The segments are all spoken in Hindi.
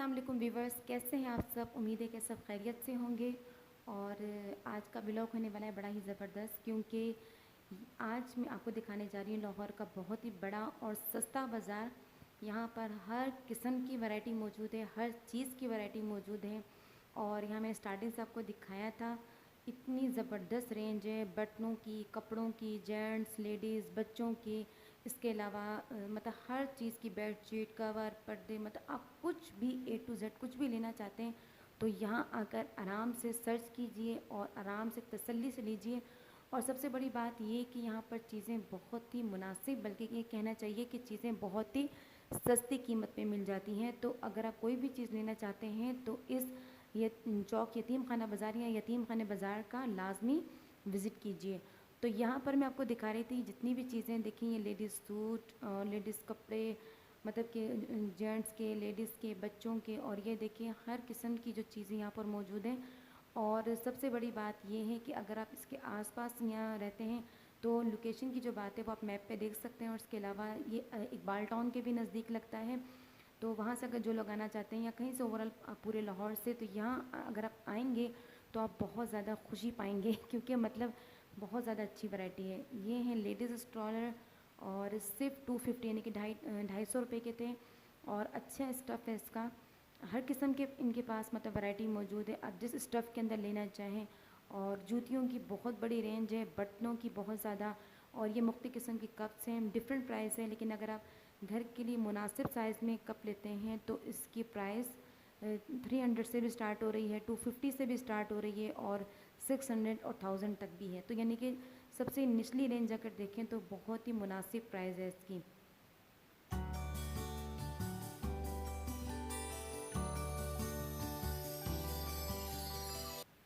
अस्सलाम वालेकुम व्यूवर्स, कैसे हैं आप सब। उम्मीद है कि सब खैरियत से होंगे। और आज का ब्लॉग होने वाला है बड़ा ही ज़बरदस्त, क्योंकि आज मैं आपको दिखाने जा रही हूँ लाहौर का बहुत ही बड़ा और सस्ता बाज़ार। यहाँ पर हर किस्म की वैरायटी मौजूद है, हर चीज़ की वैरायटी मौजूद है। और यहाँ मैं स्टार्टिंग से आपको दिखाया था, इतनी ज़बरदस्त रेंज है बटनों की, कपड़ों की, जेंट्स लेडीज़ बच्चों की। इसके अलावा मतलब हर चीज़ की बेडशीट कवर पर्दे, मतलब आप कुछ भी A to Z कुछ भी लेना चाहते हैं तो यहाँ आकर आराम से सर्च कीजिए और आराम से तसल्ली से लीजिए। और सबसे बड़ी बात ये कि यहाँ पर चीज़ें बहुत ही मुनासिब, बल्कि ये कहना चाहिए कि चीज़ें बहुत ही सस्ती कीमत पे मिल जाती हैं। तो अगर आप कोई भी चीज़ लेना चाहते हैं तो इस ये चौक यतीम खाना बाज़ार या यतीम खाने बाज़ार का लाजमी विज़िट कीजिए। तो यहाँ पर मैं आपको दिखा रही थी जितनी भी चीज़ें देखी, ये लेडीज़ सूट, लेडीज़ कपड़े, मतलब कि जेंट्स के, लेडीज़ के, बच्चों के। और ये देखिए हर किस्म की जो चीज़ें यहाँ पर मौजूद हैं। और सबसे बड़ी बात ये है कि अगर आप इसके आसपास यहाँ रहते हैं तो लोकेशन की जो बात है वो आप मैप पे देख सकते हैं। और इसके अलावा ये इकबाल टाउन के भी नज़दीक लगता है। तो वहाँ से अगर जो लोग आना चाहते हैं या कहीं से ओवरऑल पूरे लाहौर से, तो यहाँ अगर आप आएंगे तो आप बहुत ज़्यादा खुशी पाएंगे क्योंकि मतलब बहुत ज़्यादा अच्छी वैरायटी है। ये हैं लेडीज़ स्ट्रॉलर, और सिर्फ 250 यानी कि 250 रुपये के थे। और अच्छा स्टफ़ है इसका, हर किस्म के इनके पास मतलब वैरायटी मौजूद है, आप जिस स्टफ़ के अंदर लेना चाहें। और जूतियों की बहुत बड़ी रेंज है, बटनों की बहुत ज़्यादा। और ये मुख्तलिफ़ किस्म की कप्स हैं, डिफरेंट प्राइस है। लेकिन अगर आप घर के लिए मुनासिब साइज़ में कप लेते हैं तो इसकी प्राइस 300 से भी स्टार्ट हो रही है, 250 से भी स्टार्ट हो रही है, और 600 और 1000 तक भी है। तो यानी कि सबसे निचली रेंज अगर देखें तो बहुत ही मुनासिब प्राइस है इसकी।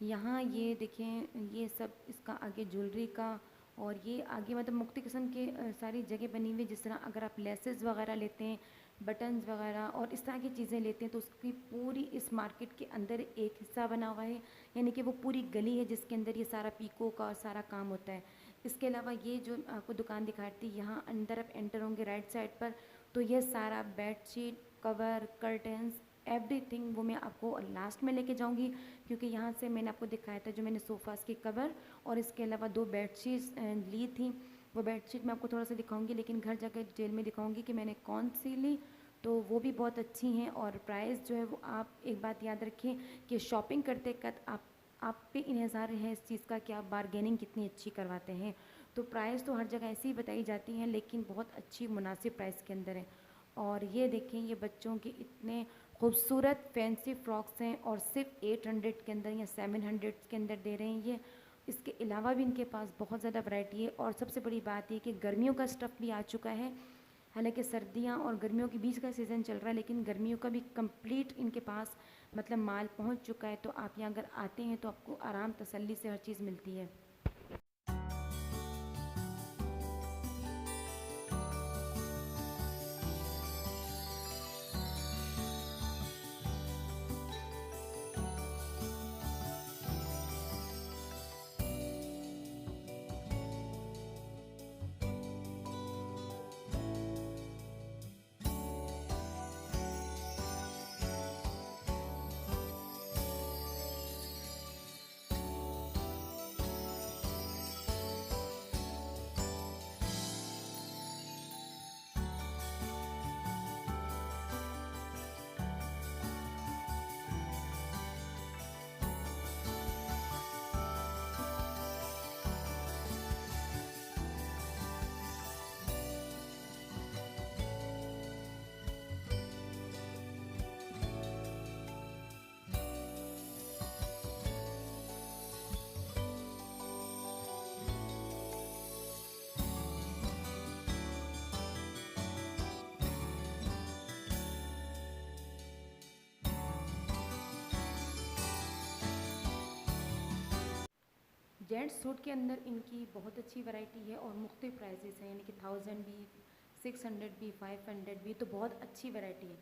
यहाँ ये देखें, ये सब इसका आगे ज्वेलरी का, और ये आगे मतलब मुख्तलिफ़ किस्म के सारी जगह बनी हुई है। जिस तरह अगर आप लेसेस वगैरह लेते हैं, बटन्स वगैरह और इस तरह की चीज़ें लेते हैं तो उसकी पूरी इस मार्केट के अंदर एक हिस्सा बना हुआ है, यानी कि वो पूरी गली है जिसके अंदर ये सारा पीको का और सारा काम होता है। इसके अलावा ये जो आपको दुकान दिखा रही थी, यहाँ अंदर आप एंटर होंगे राइट साइड पर, तो ये सारा बेडशीट कवर कर्टन्स एवरीथिंग वो मैं आपको लास्ट में लेके जाऊंगी। क्योंकि यहाँ से मैंने आपको दिखाया था जो मैंने सोफ़ाज़ के कवर और इसके अलावा 2 बेडशीट्स ली थी। वो बेडशीट मैं आपको थोड़ा सा दिखाऊंगी, लेकिन घर जाकर डिटेल में दिखाऊंगी कि मैंने कौन सी ली। तो वो भी बहुत अच्छी हैं। और प्राइस जो है वो आप एक बात याद रखें कि शॉपिंग करते वक्त आप पे इन्हिसार है इस चीज़ का कि आप बारगेनिंग कितनी अच्छी करवाते हैं। तो प्राइस तो हर जगह ऐसी ही बताई जाती हैं, लेकिन बहुत अच्छी मुनासिब प्राइस के अंदर है। और ये देखें, ये बच्चों के इतने खूबसूरत फैंसी फ्रॉक्स हैं और सिर्फ 800 के अंदर या 700 के अंदर दे रहे हैं ये। इसके अलावा भी इनके पास बहुत ज़्यादा वैरायटी है। और सबसे बड़ी बात ये कि गर्मियों का स्टफ़ भी आ चुका है। हालांकि सर्दियां और गर्मियों के बीच का सीज़न चल रहा है, लेकिन गर्मियों का भी कंप्लीट इनके पास मतलब माल पहुंच चुका है। तो आप यहाँ अगर आते हैं तो आपको आराम तसल्ली से हर चीज़ मिलती है। जेंट्स सूट के अंदर इनकी बहुत अच्छी वैरायटी है और मुख्तलिफ प्राइजेस हैं, यानी कि 1000 भी, 600 भी, 500 भी। तो बहुत अच्छी वैरायटी है।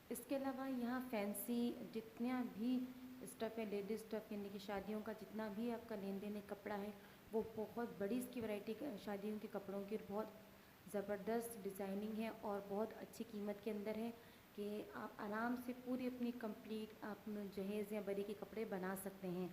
इसके अलावा यहाँ फैंसी जितना भी स्टफ़ है, लेडीज़ स्टफ़ यानी कि शादियों का जितना भी आपका लेन देन है कपड़ा है, वो बहुत बड़ी इसकी वैरायटी शादियों के कपड़ों की, और बहुत ज़बरदस्त डिज़ाइनिंग है और बहुत अच्छी कीमत के अंदर है। कि आप आराम से पूरी अपनी कंप्लीट आप जहेज़ या बरी के कपड़े बना सकते हैं।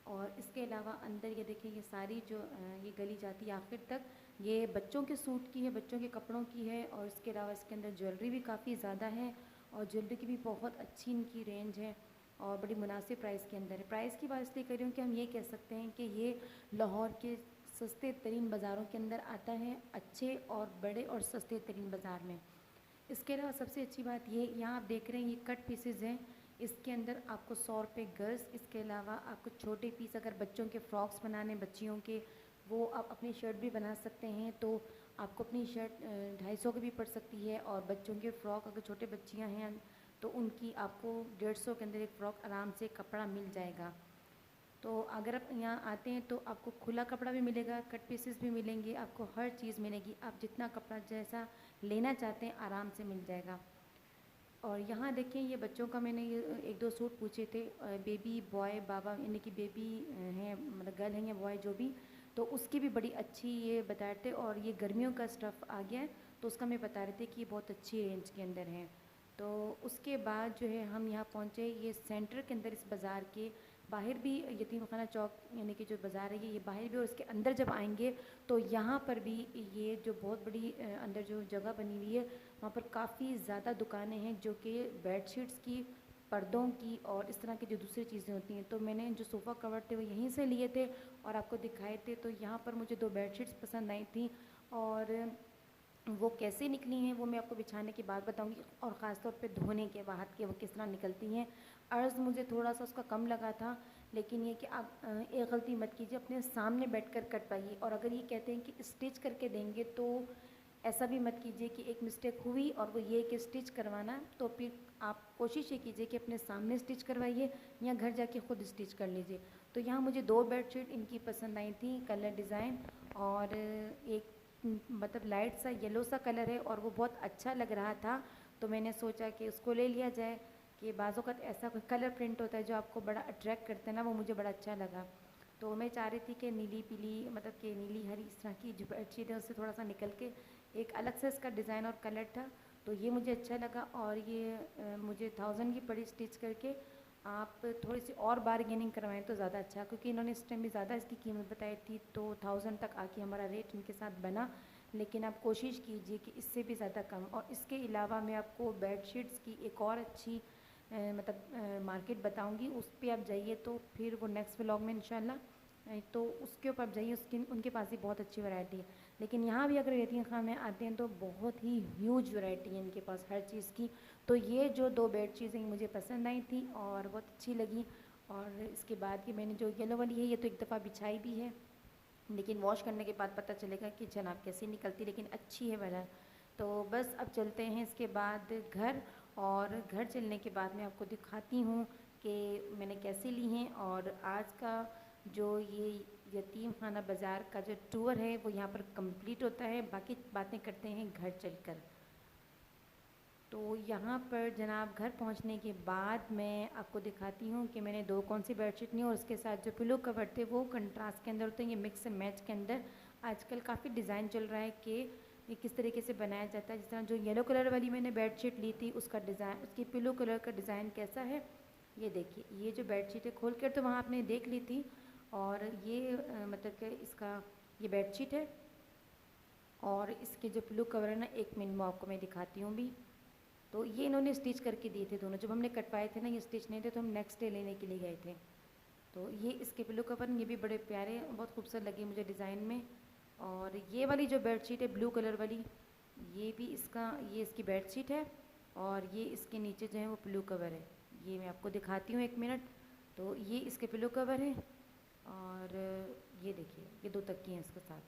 और इसके अलावा अंदर ये देखिए, ये सारी जो ये गली जाती है आखिर तक, ये बच्चों के सूट की है, बच्चों के कपड़ों की है। और इसके अलावा इसके अंदर ज्वेलरी भी काफ़ी ज़्यादा है और ज्वेलरी की भी बहुत अच्छी इनकी रेंज है और बड़ी मुनासिब प्राइस के अंदर है। प्राइस की बात इसलिए कर रही हूँ कि हम ये कह सकते हैं कि ये लाहौर के सस्ते तरीन बाज़ारों के अंदर आता है, अच्छे और बड़े और सस्ते तरीन बाज़ार में। इसके अलावा सबसे अच्छी बात ये, यहाँ आप देख रहे हैं ये कट पीसेज हैं, इसके अंदर आपको 100 रुपये गज़। इसके अलावा आपको छोटे पीस अगर बच्चों के फ्रॉक्स बनाने, बच्चियों के, वो आप अपनी शर्ट भी बना सकते हैं, तो आपको अपनी शर्ट 250 की भी पड़ सकती है। और बच्चों के फ़्रॉक अगर छोटे बच्चियाँ हैं तो उनकी आपको 150 के अंदर एक फ़्रॉक आराम से कपड़ा मिल जाएगा। तो अगर आप यहाँ आते हैं तो आपको खुला कपड़ा भी मिलेगा, कट पीसेस भी मिलेंगे, आपको हर चीज़ मिलेगी। आप जितना कपड़ा जैसा लेना चाहते हैं आराम से मिल जाएगा। और यहाँ देखिए, ये बच्चों का मैंने ये एक दो सूट पूछे थे, बेबी बॉय बाबा, यानी कि बेबी हैं, मतलब गर्ल हैं या बॉय जो भी, तो उसकी भी बड़ी अच्छी ये बता रहे थे। और ये गर्मियों का स्टफ़ आ गया है तो उसका मैं बता रहे थे कि ये बहुत अच्छी रेंज के अंदर है। तो उसके बाद जो है हम यहाँ पहुँचे ये सेंटर के अंदर, इस बाज़ार के बाहर भी यतीम खाना चौक, यानी कि जो बाज़ार है ये बाहर भी, और इसके अंदर जब आएंगे तो यहाँ पर भी ये जो बहुत बड़ी अंदर जो जगह बनी हुई है वहाँ पर काफ़ी ज़्यादा दुकानें हैं जो कि बेडशीट्स की, पर्दों की और इस तरह की जो दूसरी चीज़ें होती हैं। तो मैंने जो सोफ़ा कवर थे वो यहीं से लिए थे और आपको दिखाए थे। तो यहाँ पर मुझे 2 बेडशीट्स पसंद आई थी और वो कैसे निकली हैं वो मैं आपको बिछाने के बाद बताऊंगी, और ख़ास तौर पे धोने के बाद कि वो किस तरह निकलती हैं। अर्ज़ मुझे थोड़ा सा उसका कम लगा था, लेकिन ये कि आप एक गलती मत कीजिए, अपने सामने बैठकर कटवाइए। और अगर ये कहते हैं कि स्टिच करके देंगे तो ऐसा भी मत कीजिए कि एक मिस्टेक हुई और वो ये कि स्टिच करवाना, तो फिर आप कोशिश ये कीजिए कि अपने सामने स्टिच करवाइए या घर जाके ख़ुद स्टिच कर लीजिए। तो यहाँ मुझे 2 बेडशीट इनकी पसंद आई थी, कलर डिज़ाइन, और एक मतलब लाइट सा येलो सा कलर है और वो बहुत अच्छा लग रहा था। तो मैंने सोचा कि उसको ले लिया जाए, कि बाज़ों का ऐसा कोई कलर प्रिंट होता है जो आपको बड़ा अट्रैक्ट करता है ना, वो मुझे बड़ा अच्छा लगा। तो मैं चाह रही थी कि नीली पीली, मतलब कि नीली हरी इस तरह की जो बेडशीट है उससे थोड़ा सा निकल के एक अलग से इसका डिज़ाइन और कलर था, तो ये मुझे अच्छा लगा। और ये मुझे 1000 की पड़ी स्टिच करके। आप थोड़ी सी और बारगेनिंग करवाएं तो ज़्यादा अच्छा, क्योंकि इन्होंने इस टाइम भी ज़्यादा इसकी कीमत बताई थी, तो 1000 तक आके हमारा रेट इनके साथ बना। लेकिन आप कोशिश कीजिए कि इससे भी ज़्यादा कम। और इसके अलावा मैं आपको बेडशीट्स की एक और अच्छी मार्केट बताऊंगी, उस पर आप जाइए तो फिर वो नेक्स्ट व्लॉग में इंशाल्लाह, तो उसके ऊपर आप जाइए, उसकी उनके पास भी बहुत अच्छी वैरायटी है। लेकिन यहाँ भी अगर यतीम खाना में आते हैं तो बहुत ही ह्यूज वैरायटी है इनके पास हर चीज़ की। तो ये जो 2 बेड चीज़ें मुझे पसंद आई थी और बहुत अच्छी लगी। और इसके बाद कि मैंने जो येलो वाली है ये तो एक दफ़ा बिछाई भी है, लेकिन वॉश करने के बाद पता चलेगा कि जनाब कैसी निकलती, लेकिन अच्छी है बहरहाल। तो बस अब चलते हैं इसके बाद घर, और घर चलने के बाद मैं आपको दिखाती हूँ कि मैंने कैसे ली हैं। और आज का जो ये यतीम खाना बाज़ार का जो टूर है वो यहाँ पर कंप्लीट होता है। बाकी बातें करते हैं घर चलकर। तो यहाँ पर जनाब घर पहुँचने के बाद मैं आपको दिखाती हूँ कि मैंने 2 कौन सी बेडशीट ली और उसके साथ जो पिलो कवर थे वो कंट्रास्ट के अंदर होते हैं, ये मिक्स एंड मैच के अंदर। आजकल काफ़ी डिज़ाइन चल रहा है कि ये किस तरीके से बनाया जाता है। जिस तरह जो येलो कलर वाली मैंने बेडशीट ली थी उसका डिज़ाइन, उसकी पिलो कलर का डिज़ाइन कैसा है ये देखिए। ये जो बेडशीट है खोल कर तो वहाँ आपने देख ली थी, और ये मतलब कि इसका ये बेडशीट है और इसके जो पिलो कवर है ना, 1 मिनट में आपको मैं दिखाती हूँ भी। तो ये इन्होंने स्टिच करके दिए थे दोनों, जब हमने कटवाए थे ना ये स्टिच नहीं थे, तो हम नेक्स्ट डे लेने के लिए गए थे। तो ये इसके पिलो कवर, ये भी बड़े प्यारे, बहुत खूबसूरत लगे मुझे डिज़ाइन में। और ये वाली जो बेडशीट है ब्लू कलर वाली, ये भी इसका, ये इसकी बेडशीट है और ये इसके नीचे जो है वो पिलो कवर है। ये मैं आपको दिखाती हूँ 1 मिनट। तो ये इसके पिलो कवर है और ये देखिए ये 2 तकिए हैं इसके साथ,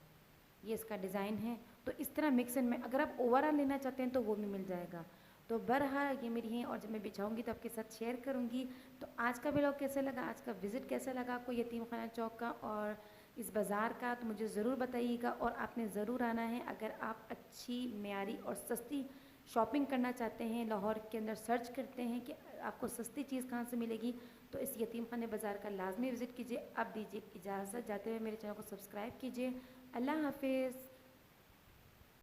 ये इसका डिज़ाइन है। तो इस तरह मिक्स एंड में अगर आप ओवरऑल लेना चाहते हैं तो वो भी मिल जाएगा। तो बहरहाल ये मेरी हैं, और जब मैं बिछाऊंगी तो आपके साथ शेयर करूंगी। तो आज का व्लॉग कैसा लगा, आज का विज़िट कैसा लगा आपको यतीम खाना चौक का और इस बाज़ार का, तो मुझे ज़रूर बताइएगा। और आपने ज़रूर आना है अगर आप अच्छी, म्यारी और सस्ती शॉपिंग करना चाहते हैं। लाहौर के अंदर सर्च करते हैं कि आपको सस्ती चीज़ कहाँ से मिलेगी, तो इस यतीम खाने बाज़ार का लाजमी विज़िट कीजिए। अब दीजिए इजाज़त, जाते हुए मेरे चैनल को सब्सक्राइब कीजिए। अल्लाह हाफिज़।